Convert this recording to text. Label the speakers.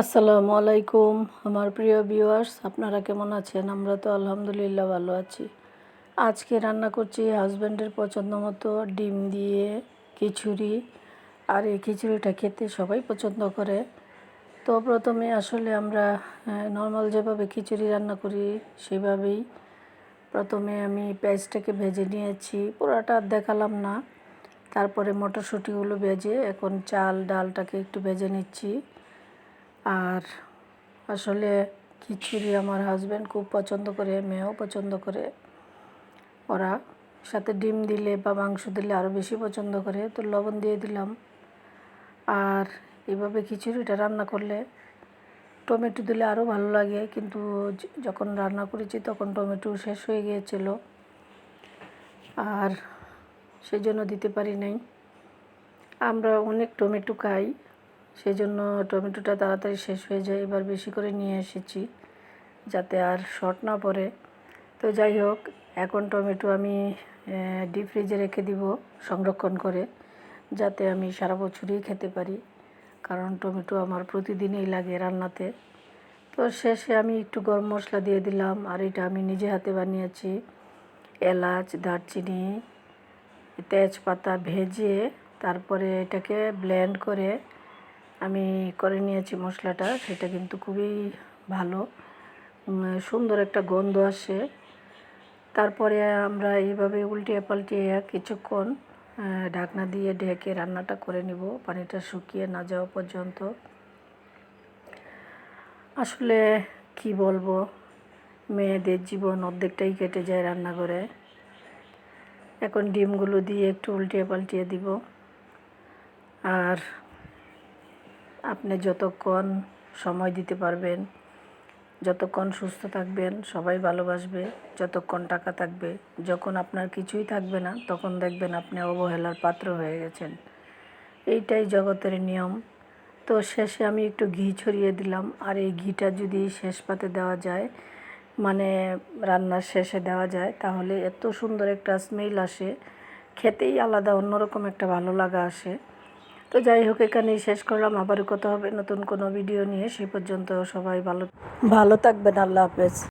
Speaker 1: আসসালামু আলাইকুম আমার প্রিয় ভিউয়ার্স, আপনারা কেমন আছেন? আমরা তো আলহামদুলিল্লাহ ভালো আছি। আজকে রান্না করছি হাজব্যান্ডের পছন্দ মতো ডিম দিয়ে খিচুড়ি। আর এই খিচুড়িটা খেতে সবাই পছন্দ করে। তো প্রথমে আসলে আমরা নর্মাল যেভাবে খিচুড়ি রান্না করি সেভাবেই প্রথমে আমি পেঁয়াজটাকে ভেজে নিয়েছি, পুরোটা আর দেখালাম না। তারপরে মটরশুঁটিগুলো ভেজে এখন চাল ডালটাকে একটু ভেজে নিচ্ছি। আর আসলে খিচুড়ি আমার হাজব্যান্ড খুব পছন্দ করে, মেয়েও পছন্দ করে। ওরা সাথে ডিম দিলে বা মাংস দিলে আরও বেশি পছন্দ করে, তো লবণ দিয়ে দিলাম। আর এভাবে খিচুড়িটা রান্না করলে টমেটো দিলে আরও ভালো লাগে, কিন্তু যখন রান্না করেছি তখন টমেটো শেষ হয়ে গিয়েছিল, আর সেই জন্য দিতে পারি নাই। আমরা অনেক টমেটো খাই, সেই জন্য টমেটোটা তাড়াতাড়ি শেষ হয়ে যায়। এবার বেশি করে নিয়ে এসেছি যাতে আর শর্ট না পড়ে। তো যাই হোক, এখন টমেটো আমি ডিপ ফ্রিজে রেখে দিব সংরক্ষণ করে, যাতে আমি সারা বছরই খেতে পারি, কারণ টমেটো আমার প্রতিদিনই লাগে রান্নাতে। তো শেষে আমি একটু গরম মশলা দিয়ে দিলাম, আর এটা আমি নিজে হাতে বানিয়েছি। এলাচ, দারচিনি, তেজপাতা ভেজে তারপরে এটাকে ব্লেন্ড করে আমি করে নিয়েছি মশলাটা। সেটা কিন্তু খুবই ভালো, সুন্দর একটা গন্ধ আসে। তারপরে আমরা এইভাবে উল্টিয়ে পাল্টিয়ে কিছুক্ষণ ঢাকনা দিয়ে ঢেকে রান্নাটা করে নিব, পানিটা শুকিয়ে না যাওয়া পর্যন্ত। আসলে কি বলবো, মেয়েদের জীবন অর্ধেকটাই কেটে যায় রান্নাঘরে। এখন ডিমগুলো দিয়ে একটু উল্টিয়ে পাল্টিয়ে দিব। আর আপনি যতক্ষণ সময় দিতে পারবেন, যতক্ষণ সুস্থ থাকবেন সবাই ভালোবাসবে, যতক্ষণ টাকা থাকবে। যখন আপনার কিছুই থাকবে না তখন দেখবেন আপনি অবহেলার পাত্র হয়ে গেছেন। এইটাই জগতের নিয়ম। তো শেষে আমি একটু ঘি ছড়িয়ে দিলাম, আর এই ঘিটা যদি শেষ পাতে দেওয়া যায়, মানে রান্নার শেষে দেওয়া যায়, তাহলে এত সুন্দর একটা স্মেল আসে, খেতেই আলাদা অন্যরকম একটা ভালো লাগা আসে। তো যাই হোক, এখানেই শেষ করলাম। আবারও কথা হবে নতুন কোনো ভিডিও নিয়ে। সেই পর্যন্ত সবাই ভালো ভালো থাকবেন। আল্লাহ হাফেজ।